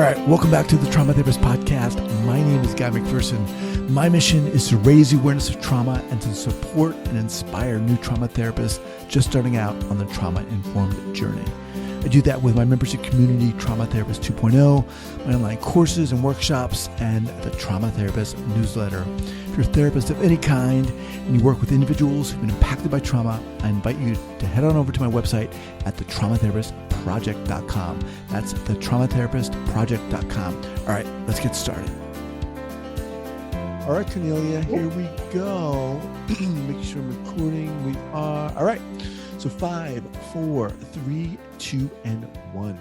All right, welcome back to the Trauma Therapist Podcast. My name is Guy McPherson. My mission is to raise the awareness of trauma and to support and inspire new trauma therapists just starting out on the trauma-informed journey. I do that with my membership community, Trauma Therapist 2.0, my online courses and workshops, and the Trauma Therapist newsletter. If you're a therapist of any kind and you work with individuals who've been impacted by trauma, I invite you to head on over to my website at thetraumatherapistproject.com. That's thetraumatherapistproject.com. All right, let's get started. All right, Cornelia, here we go. Make sure I'm recording. We are. All right. So 5, 4, 3, 2, and 1.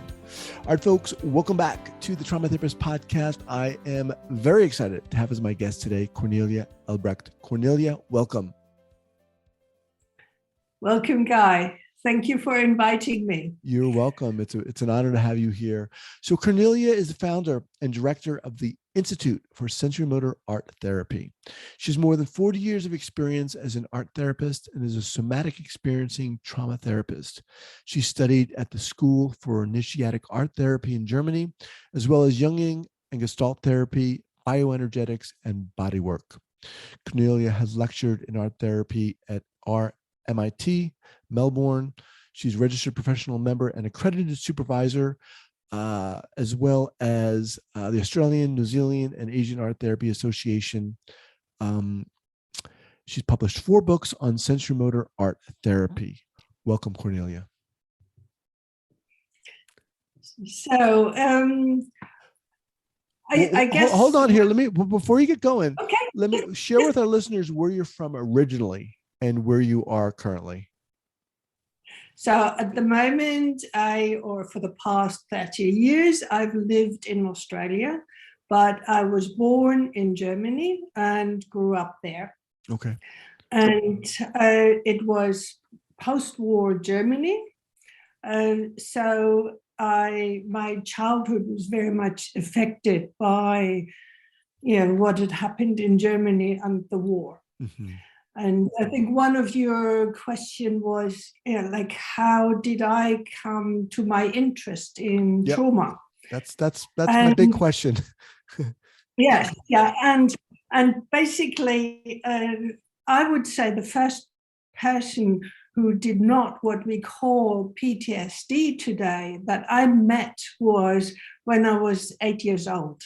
All right, folks, welcome back to the Trauma Therapist Podcast. I am very excited to have as my guest today, Cornelia Elbrecht. Cornelia, welcome. Welcome, Guy. Thank you for inviting me. You're welcome. It's an honor to have you here. So Cornelia is the founder and director of the Institute for Sensorimotor Art Therapy. She has more than 40 years of experience as an art therapist and is a somatic experiencing trauma therapist. She studied at the School for Initiatic Art Therapy in Germany, as well as Jungian and Gestalt therapy, bioenergetics, and bodywork. Cornelia has lectured in art therapy at RMIT, Melbourne. She's registered professional member and accredited supervisor, as well as the Australian, New Zealand, and Asian Art Therapy Association. She's published 4 books on sensorimotor art therapy. Welcome, Cornelia. So, I guess. Hold on here. Before you get going, okay. Let me share with our listeners where you're from originally and where you are currently. So at the moment, for the past 30 years, I've lived in Australia, but I was born in Germany and grew up there. Okay. And it was post-war Germany. So my childhood was very much affected by, what had happened in Germany and the war. Mm-hmm. And I think one of your question was, how did I come to my interest in trauma? That's my big question. Yes, yeah, and basically, I would say the first person who did not what we call PTSD today that I met was when I was 8 years old.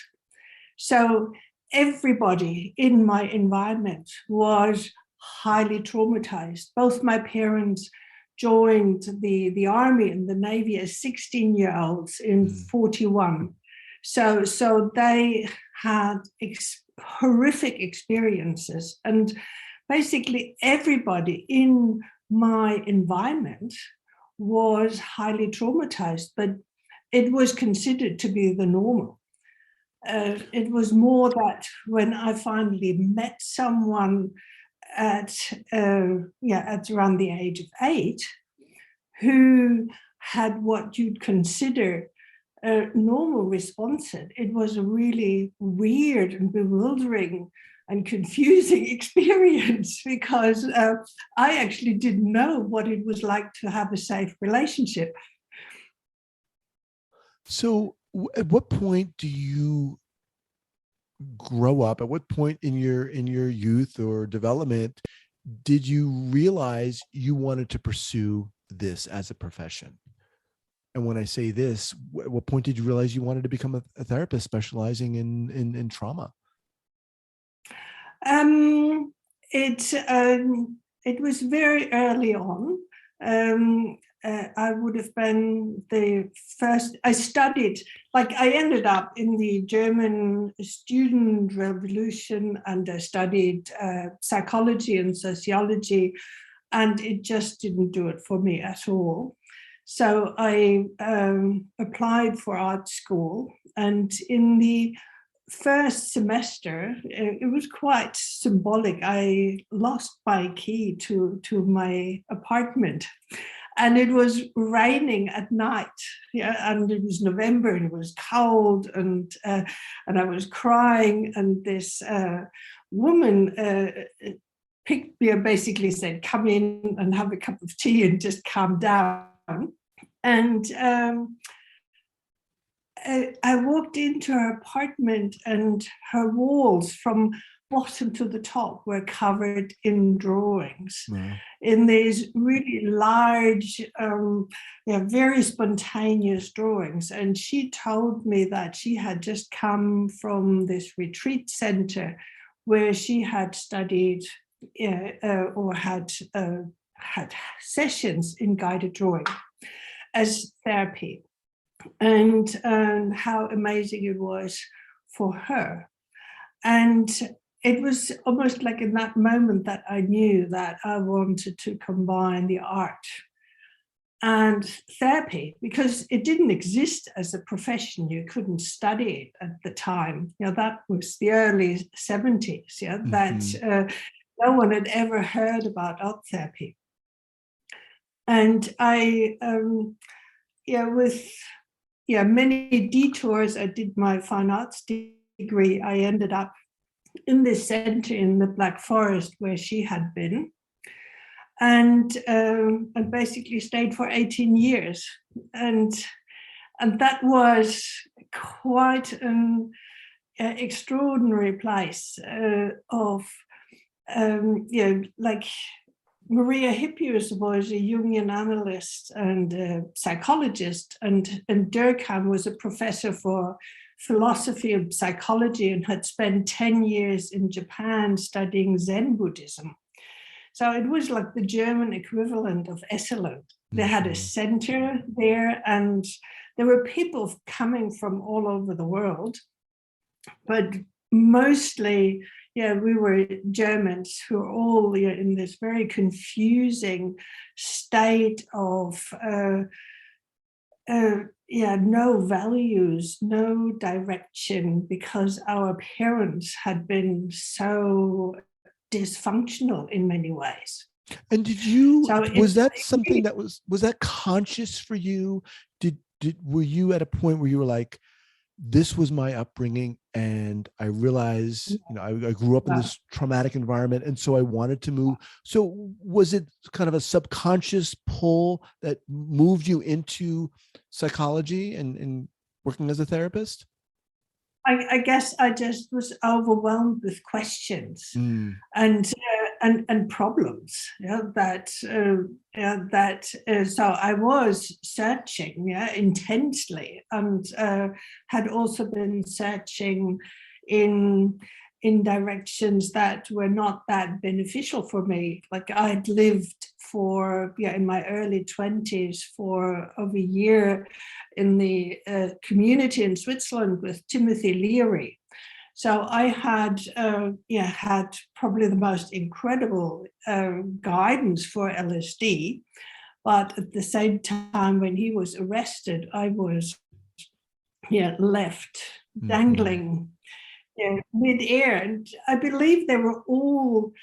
So everybody in my environment was highly traumatized. Both my parents joined the army and the Navy as 16-year-olds in 41. So they had horrific experiences. And basically everybody in my environment was highly traumatized, but it was considered to be the normal. It was more that when I finally met someone at around the age of 8, who had what you'd consider normal responses. It was a really weird and bewildering and confusing experience because I actually didn't know what it was like to have a safe relationship. So at what point do you grow up? At what point in your youth or development did you realize you wanted to pursue this as a profession? And when I say this, at what point did you realize you wanted to become a therapist specializing in trauma? It was very early on. I would have been the first. I ended up in the German student revolution, and I studied psychology and sociology, and it just didn't do it for me at all. So I applied for art school, and in the first semester, it was quite symbolic. I lost my key to my apartment. And it was raining at night, and it was November, and it was cold, and I was crying. And this woman picked me and basically said, "Come in and have a cup of tea and just calm down." And I walked into her apartment and her walls from bottom to the top were covered in drawings. Wow. In these really large, very spontaneous drawings. And she told me that she had just come from this retreat center where she had studied or had sessions in guided drawing as therapy, and how amazing it was for her. And it was almost like in that moment that I knew that I wanted to combine the art and therapy, because it didn't exist as a profession. You couldn't study it at the time. That was the early 70s, that no one had ever heard about art therapy. And I, with many detours, I did my fine arts degree. I ended up in this center in the Black Forest where she had been, and basically stayed for 18 years, and that was quite an extraordinary place of like Maria Hippius was a Jungian analyst and psychologist, and Durkheim was a professor for philosophy of psychology and had spent 10 years in Japan studying Zen Buddhism. So it was like the German equivalent of Esalen. They had a center there, and there were people coming from all over the world, but mostly, we were Germans who were all in this very confusing state of no values, no direction, because our parents had been so dysfunctional in many ways. And did you, was that something that was that conscious for you? Were you at a point where you were like, this was my upbringing, and I realized, I grew up in this traumatic environment, and so I wanted to move. So was it kind of a subconscious pull that moved you into psychology and working as a therapist? I guess I just was overwhelmed with questions and problems. So I was searching, intensely, and had also been searching in directions that were not that beneficial for me. Like I'd lived for, in my early 20s for over a year in the community in Switzerland with Timothy Leary. So I had had probably the most incredible guidance for LSD, but at the same time, when he was arrested, I was left dangling mid-air, and I believe they were all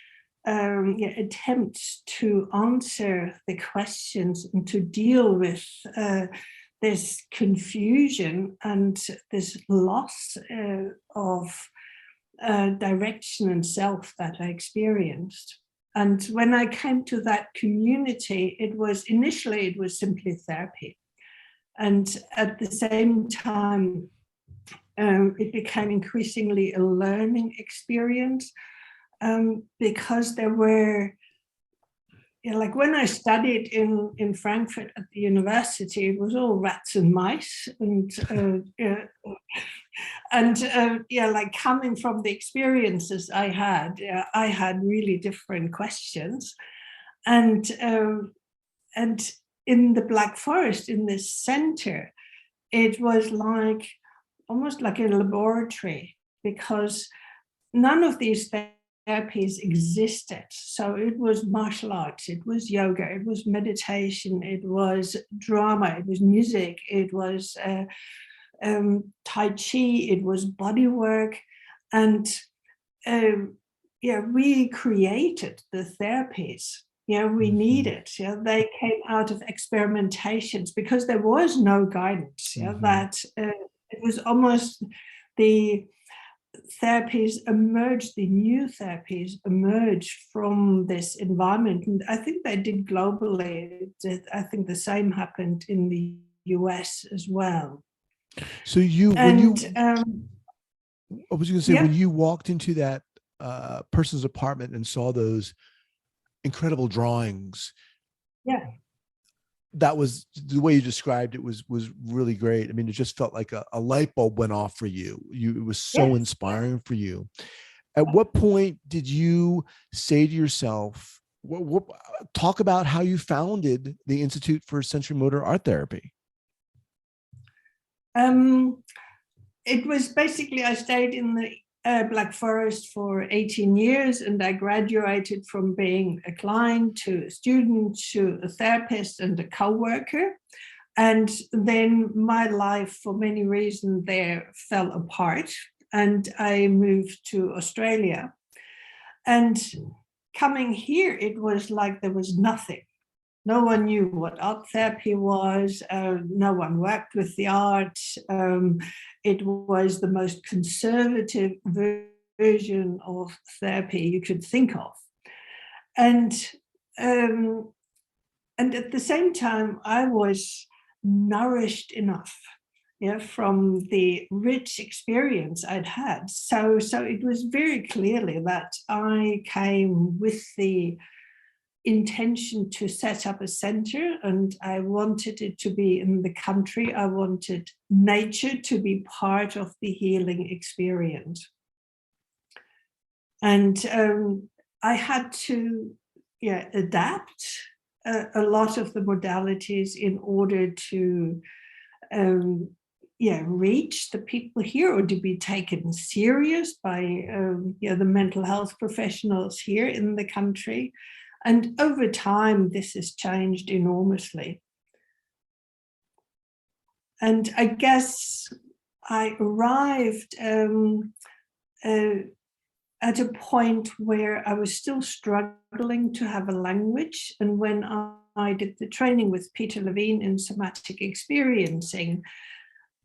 attempts to answer the questions and to deal with this confusion and this loss of direction and self that I experienced. And when I came to that community, it was simply therapy. And at the same time, it became increasingly a learning experience, because there were, like when I studied in Frankfurt at the university, it was all rats and mice, and like coming from the experiences I had really different questions, and in the Black Forest, in this center, it was like almost like a laboratory, because none of these therapies existed. So it was martial arts, it was yoga, it was meditation, it was drama, it was music, it was Tai Chi, it was bodywork. And we created the therapies. We needed. They came out of experimentations because there was no guidance. That it was almost the therapies emerged, the new therapies emerged from this environment. And I think they did globally. I think the same happened in the US as well. So you, when you, I was going to say, yeah, when you walked into that person's apartment and saw those incredible drawings, yeah, that was the way you described it was really great. I mean, it just felt like a light bulb went off for you. It was so yes. inspiring for you. At what point did you say to yourself, talk about how you founded the Institute for Sensorimotor Art Therapy? It was basically, I stayed in the Black Forest for 18 years, and I graduated from being a client to a student to a therapist and a co-worker. And then my life, for many reasons, there fell apart, and I moved to Australia. And coming here, it was like there was nothing. No one knew what art therapy was. No one worked with the art. It was the most conservative version of therapy you could think of. And at the same time, I was nourished enough, from the rich experience I'd had. So it was very clearly that I came with the intention to set up a center, and I wanted it to be in the country. I wanted nature to be part of the healing experience. And I had to adapt a lot of the modalities in order to reach the people here, or to be taken serious by the mental health professionals here in the country. And over time, this has changed enormously. And I guess I arrived at a point where I was still struggling to have a language. And when I did the training with Peter Levine in Somatic Experiencing,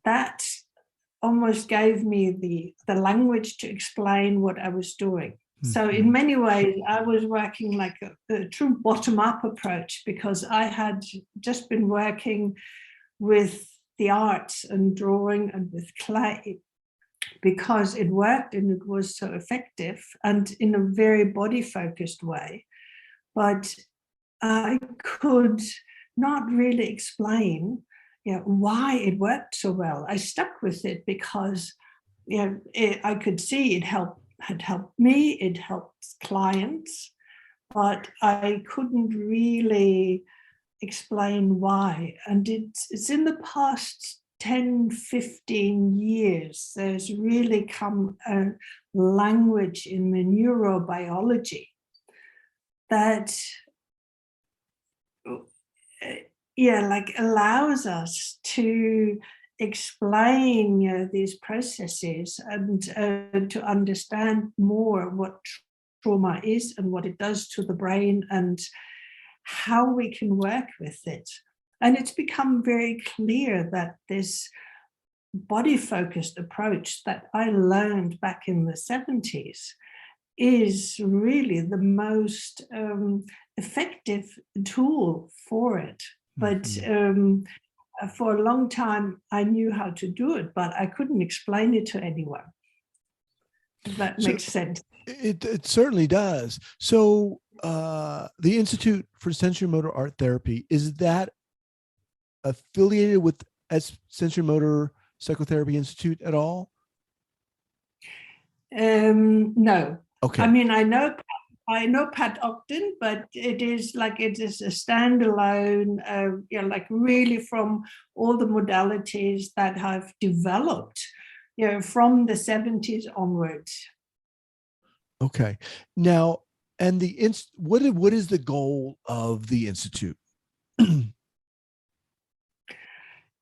that almost gave me the language to explain what I was doing. So in many ways, I was working like a true bottom-up approach, because I had just been working with the arts and drawing and with clay, because it worked and it was so effective and in a very body-focused way. But I could not really explain why it worked so well. I stuck with it because I could see it had helped me, it helped clients, but I couldn't really explain why. And it's in the past 10, 15 years, there's really come a language in the neurobiology that allows us to explain these processes and to understand more what trauma is and what it does to the brain and how we can work with it. And it's become very clear that this body-focused approach that I learned back in the 70s is really the most effective tool for it. But for a long time, I knew how to do it, but I couldn't explain it to anyone. If that makes sense. It certainly does. So the Institute for Sensorimotor Art Therapy, is that affiliated with Sensorimotor Psychotherapy Institute at all? No. Okay. I mean, I know Pat Ogden, but it is a standalone, really from all the modalities that have developed, from the 70s onwards. Okay. Now, and what is the goal of the Institute?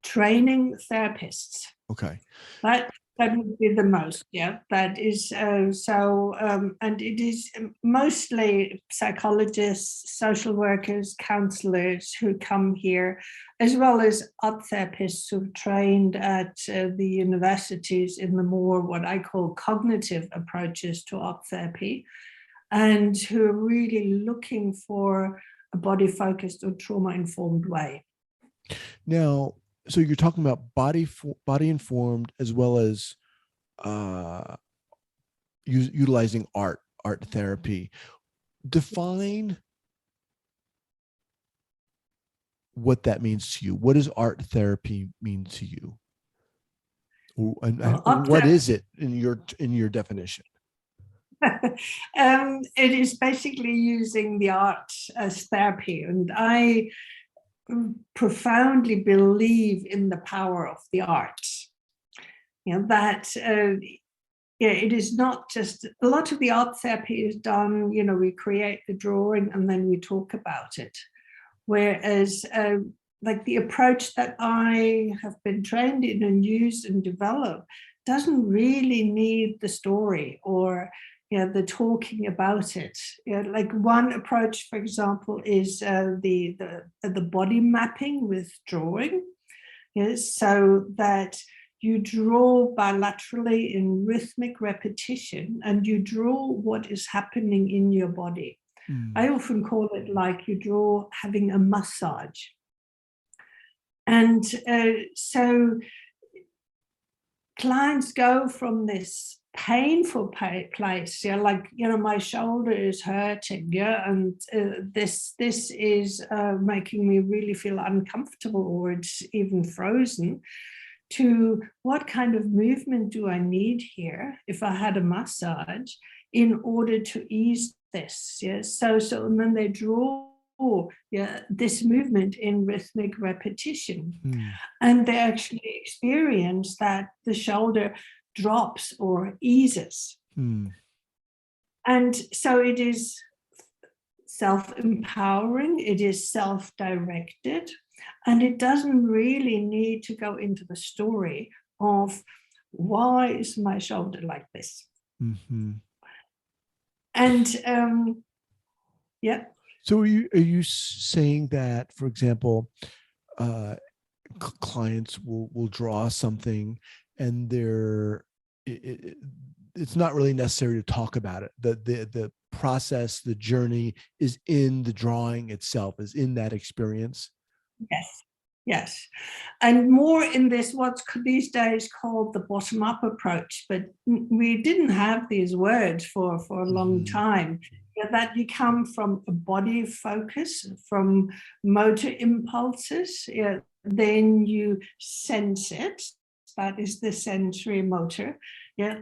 Training therapists. Okay. That would be the most, that is and it is mostly psychologists, social workers, counselors who come here, as well as art therapists who've trained at the universities in the more what I call cognitive approaches to art therapy, and who are really looking for a body-focused or trauma-informed way. Now, so you're talking about body informed as well as utilizing art therapy. Define what that means to you. What does art therapy mean to you? And what is it in your definition? It is basically using the art as therapy, and I profoundly believe in the power of the arts. That it is not just, a lot of the art therapy is done, we create the drawing and then we talk about it. Whereas like the approach that I have been trained in and used and developed doesn't really need the story or the talking about it. Like one approach, for example, is the body mapping with drawing. So that you draw bilaterally in rhythmic repetition and you draw what is happening in your body. I often call it like you draw having a massage. And so clients go from this painful place, like, my shoulder is hurting, and this is making me really feel uncomfortable, or it's even frozen, to what kind of movement do I need here if I had a massage in order to ease this. So and then they draw this movement in rhythmic repetition, and they actually experience that the shoulder drops or eases. And so it is self-empowering, it is self-directed, and it doesn't really need to go into the story of why is my shoulder like this. And So are you saying that, for example, clients will draw something and it's not really necessary to talk about it. The process, the journey is in the drawing itself, is in that experience? Yes. And more in this, what's these days called the bottom-up approach, but we didn't have these words for a long time. That you come from a body focus, from motor impulses, then you sense it. That is the sensorimotor.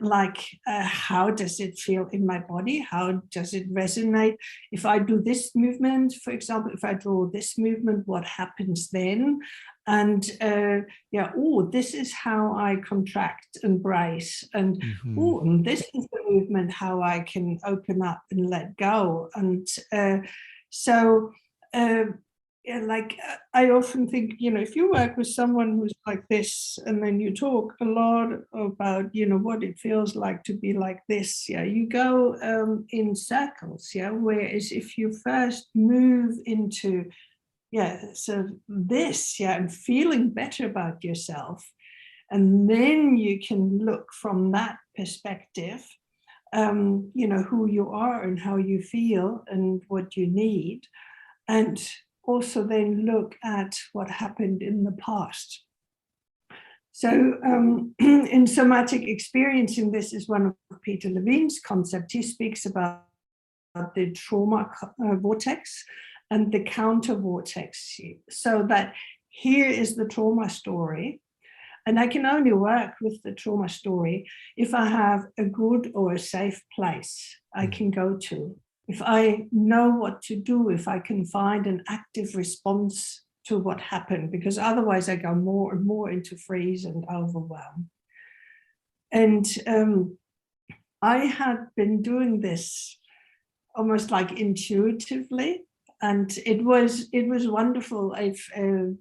Like how does it feel in my body? How does it resonate? If I do this movement, for example, if I draw this movement, what happens then? And this is how I contract and brace. And and this is the movement how I can open up and let go. And like I often think, if you work with someone who's like this, and then you talk a lot about, what it feels like to be like this, you go in circles, whereas if you first move into, so this, and feeling better about yourself, and then you can look from that perspective, who you are and how you feel and what you need, and also then look at what happened in the past. So in Somatic Experiencing, this is one of Peter Levine's concepts. He speaks about the trauma vortex and the counter vortex. So that here is the trauma story, and I can only work with the trauma story if I have a good or a safe place I can go to. If I know what to do, if I can find an active response to what happened, because otherwise I go more and more into freeze and overwhelm. And I had been doing this almost like intuitively, and it was wonderful to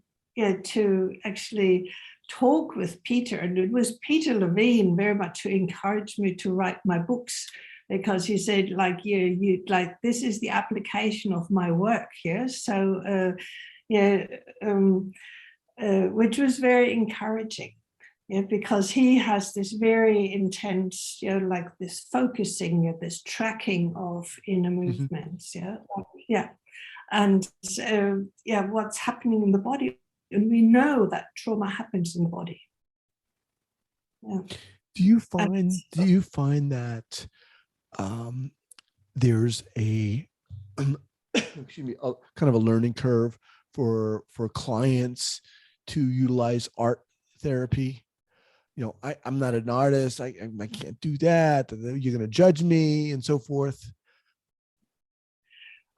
actually talk with Peter. And it was Peter Levine very much who encouraged me to write my books, because he said, like, you like, this is the application of my work here. So, which was very encouraging, because he has this very intense, like this focusing, this tracking of inner movements, and what's happening in the body And we know that trauma happens in the body. Yeah. Do you find that there's a excuse me, kind of a learning curve for clients to utilize art therapy? You know, I'm not an artist. I can't do that. You're going to judge me and so forth.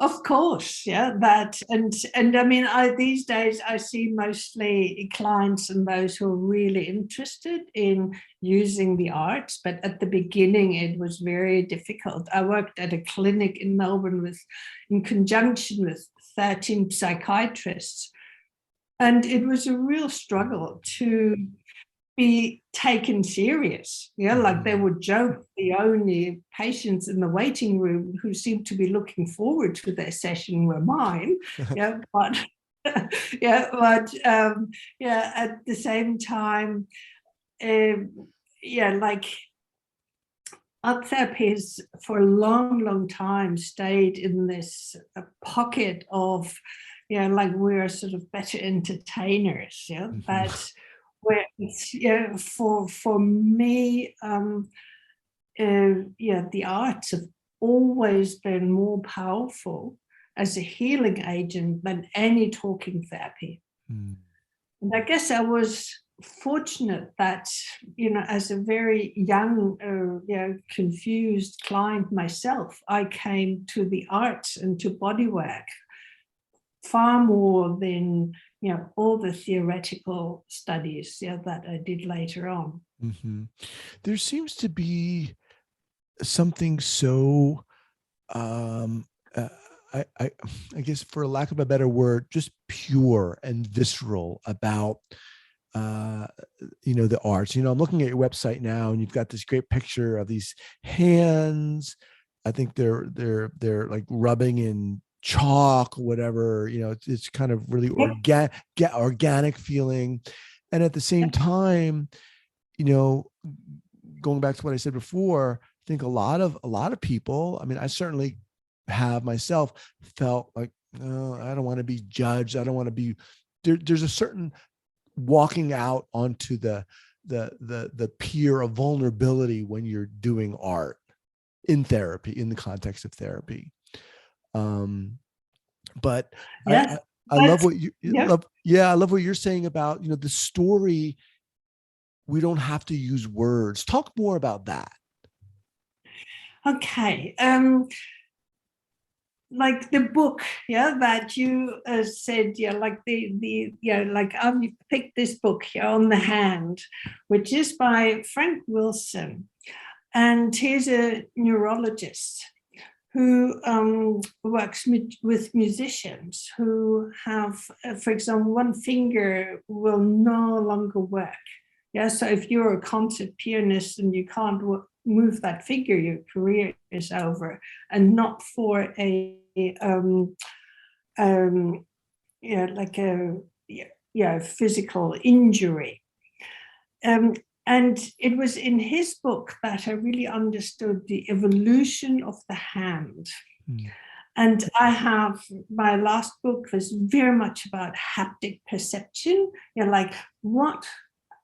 Of course, yeah, that and I mean, these days I see mostly clients and those who are really interested in using the arts, but at the beginning it was very difficult. I worked at a clinic in Melbourne in conjunction with 13 psychiatrists, and it was a real struggle to be taken serious. Yeah, like they would joke the only patients in the waiting room who seemed to be looking forward to their session were mine. Yeah, but at the same time, like art therapies for a long time stayed in this pocket of, like we're sort of better entertainers. Yeah, but where it's, for me, the arts have always been more powerful as a healing agent than any talking therapy. And I guess I was fortunate that, as a very young, confused client myself, I came to the arts and to bodywork far more than all the theoretical studies that I did later on. Mm-hmm. There seems to be something so, I guess, for lack of a better word, just pure and visceral about, the arts. I'm looking at your website now, and you've got this great picture of these hands. I think they're like rubbing in chalk or whatever. It's kind of really organic feeling, and at the same time, going back to what I said before, I think a lot of people, I mean, I certainly have myself, felt like, no, I don't want to be judged. I don't want to be there. There's a certain walking out onto the pier of vulnerability when you're doing art in therapy, in the context of therapy. But yes, I love what you love. Yeah, I love what you're saying about, the story. We don't have to use words. Talk more about that. Okay. Like the book, that you said, like like I've picked this book here on the hand, which is by Frank Wilson, and he's a neurologist who works with musicians who have, for example, one finger will no longer work. Yeah, so if you're a concert pianist and you can't move that finger, your career is over, and not for a physical injury. And it was in his book that I really understood the evolution of the hand. And my last book was very much about haptic perception, like what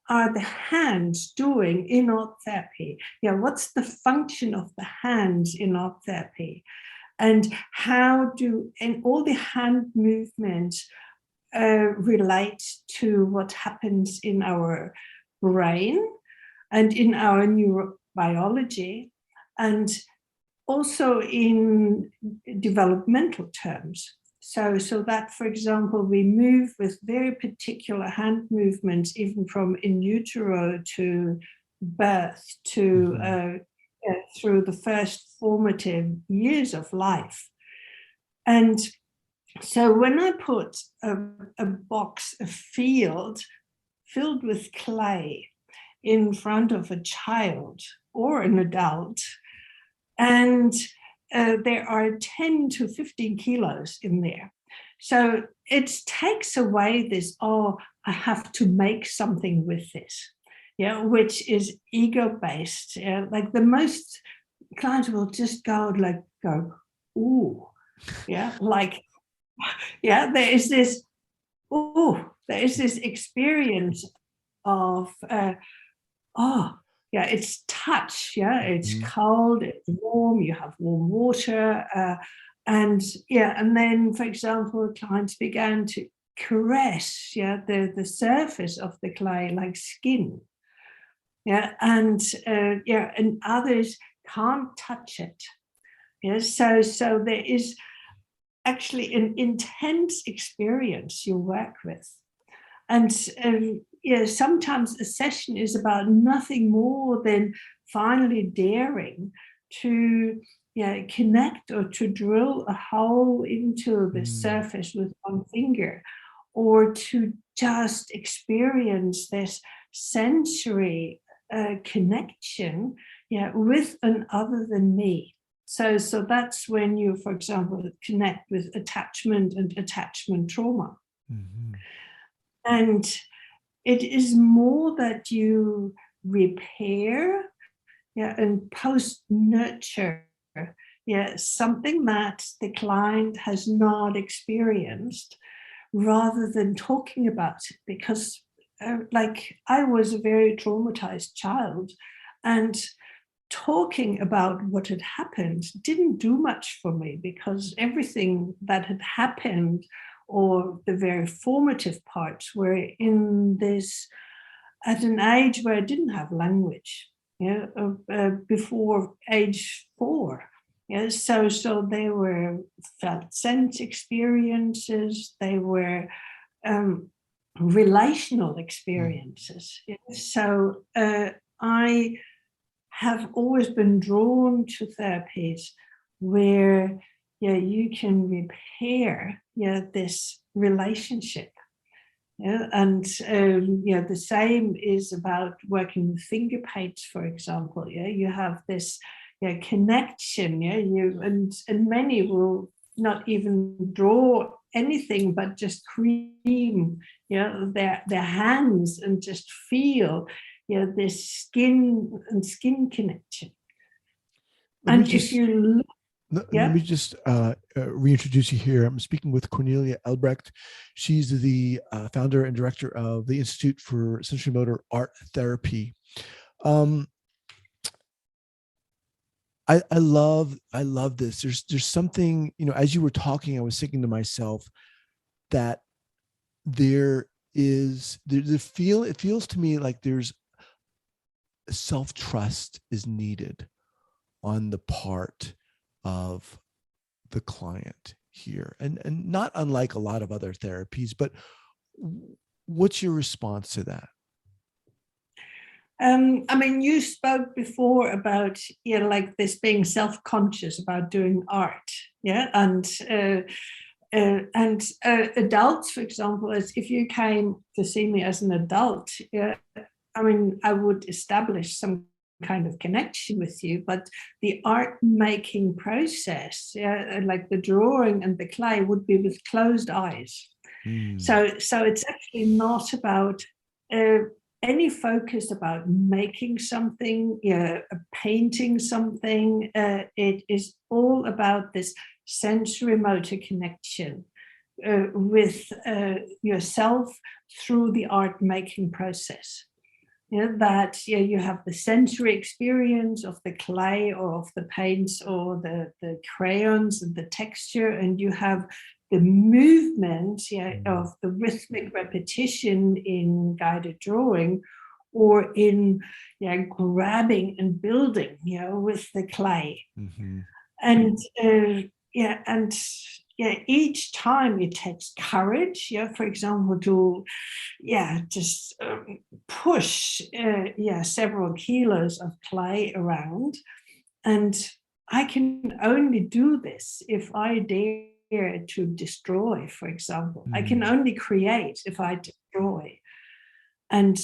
are the hands doing in art therapy? What's the function of the hands in art therapy? And how and all the hand movements relate to what happens in our brain and in our neurobiology, and also in developmental terms. So that, for example, we move with very particular hand movements, even from in utero to birth to through the first formative years of life. And so when I put a box, a field filled with clay in front of a child or an adult, and there are 10 to 15 kilos in there. So it takes away this, I have to make something with this, which is ego-based. Like the most clients will just go, ooh, there is this there is this experience of, it's touch. Yeah, it's cold, it's warm, you have warm water. And then, for example, clients began to caress the surface of the clay like skin. And others can't touch it. So there is actually an intense experience you work with. And sometimes a session is about nothing more than finally daring to connect or to drill a hole into the surface with one finger, or to just experience this sensory connection with an other than me. So that's when you, for example, connect with attachment and attachment trauma. And it is more that you repair and post-nurture something that the client has not experienced, rather than talking about it. Because like I was a very traumatized child, and talking about what had happened didn't do much for me, because everything that had happened, or the very formative parts, were in this, at an age where I didn't have language, before age 4. So they were felt sense experiences, they were relational experiences. So I have always been drawn to therapies where you can repair this relationship. And the same is about working with finger paints, for example. You have this connection. And many will not even draw anything but just cream their hands and just feel this skin and skin connection. If you look, let me just reintroduce you here. I'm speaking with Cornelia Elbrecht. She's the founder and director of the Institute for Sensorimotor Art Therapy. I love this. There's something, as you were talking, I was thinking to myself that it feels to me like there's self-trust is needed on the part of the client here, and not unlike a lot of other therapies. But what's your response to that? You spoke before about like this being self-conscious about doing art, and adults, for example, as if you came to see me as an adult, I would establish some kind of connection with you, but the art making process, like the drawing and the clay, would be with closed eyes. So it's actually not about any focus about making something, painting something. It is all about this sensorimotor connection with yourself through the art making process. That you have the sensory experience of the clay or of the paints or the crayons and the texture, and you have the movement of the rhythmic repetition in guided drawing, or in grabbing and building with the clay. And each time it takes courage, for example, to just push several kilos of clay around. And I can only do this if I dare to destroy, for example. I can only create if I destroy. And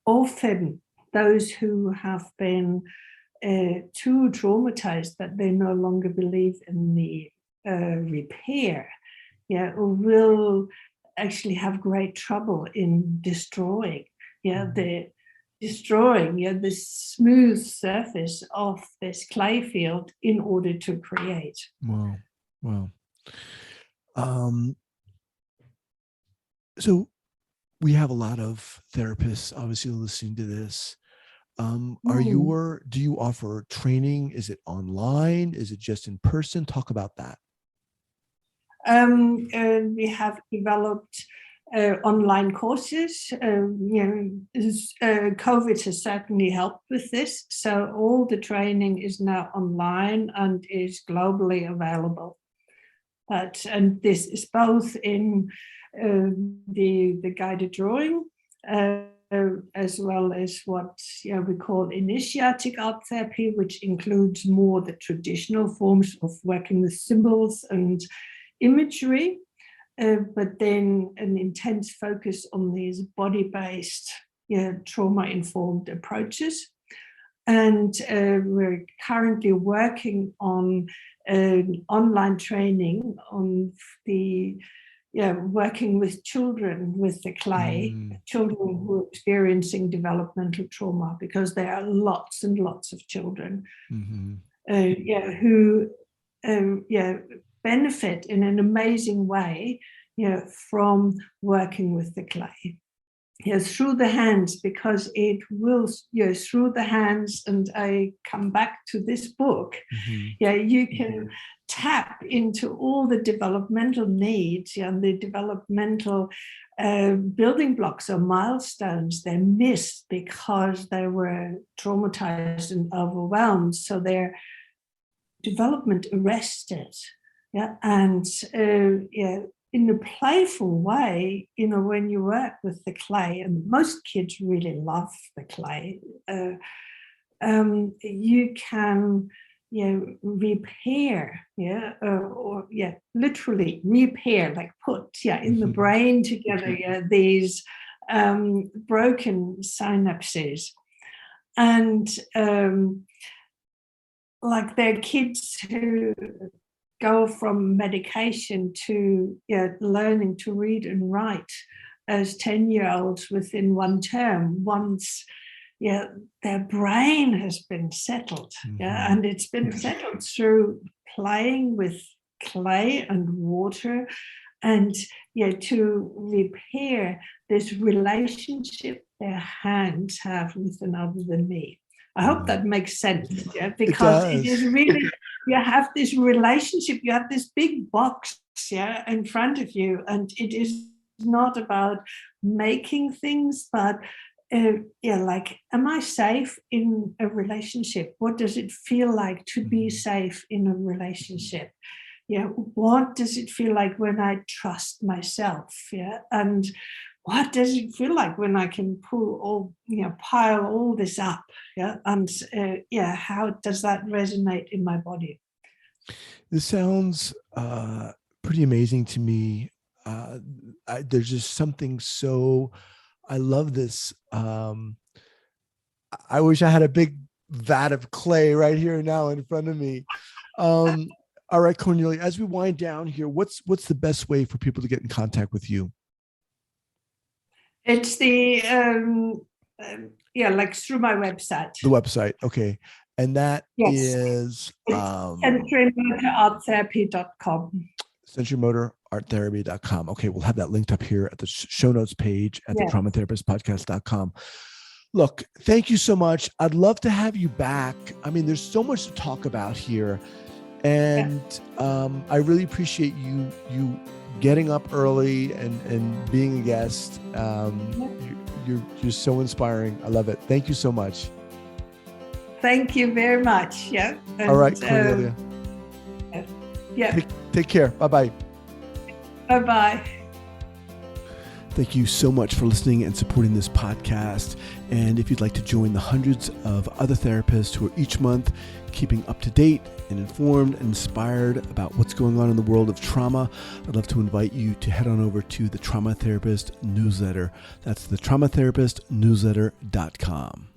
often those who have been too traumatized that they no longer believe in the repair, will actually have great trouble in destroying, the smooth surface of this clay field in order to create. Wow. So we have a lot of therapists obviously listening to this. Do you offer training? Is it online? Is it just in person? Talk about that. We have developed online courses. COVID has certainly helped with this. So all the training is now online and is globally available. And this is both in the guided drawing, as well as what we call Initiatic Art Therapy, which includes more the traditional forms of working with symbols and imagery, but then an intense focus on these body-based, trauma-informed approaches. And we're currently working on an online training on the working with children with the clay, children who are experiencing developmental trauma, because there are lots and lots of children who benefit in an amazing way from working with the clay. Through the hands, because it will, through the hands, and I come back to this book, you can tap into all the developmental needs and the developmental building blocks or milestones they missed because they were traumatized and overwhelmed. So their development arrested. And in a playful way, when you work with the clay, and most kids really love the clay, you can repair, literally repair, like put in the brain together these broken synapses. And like there are kids who go from medication to learning to read and write as 10-year-olds within one term, once their brain has been settled. And it's been settled through playing with clay and water, and to repair this relationship their hands have with another than me. I hope that makes sense, because it is really, you have this relationship, you have this big box in front of you, and it is not about making things, but like, am I safe in a relationship? What does it feel like to be safe in a relationship? What does it feel like when I trust myself? And what does it feel like when I can pile all this up? And how does that resonate in my body? This sounds pretty amazing to me. There's just something so, I love this. I wish I had a big vat of clay right here now in front of me. All right, Cornelia, as we wind down here, what's the best way for people to get in contact with you? It's the like through my website. The website, okay, and that is sensorimotorarttherapy.com. sensorimotorarttherapy.com. Okay, we'll have that linked up here at the show notes page at the traumatherapistpodcast.com. Look, thank you so much. I'd love to have you back. I mean, there's so much to talk about here, and I really appreciate you getting up early and being a guest. You're so inspiring. I love it. Thank you so much. Thank you very much. And, all right, Cornelia. Take care. Bye-bye. Bye-bye. Thank you so much for listening and supporting this podcast. And if you'd like to join the hundreds of other therapists who are each month keeping up to date and informed and inspired about what's going on in the world of trauma, I'd love to invite you to head on over to the Trauma Therapist newsletter. That's the traumatherapistnewsletter.com.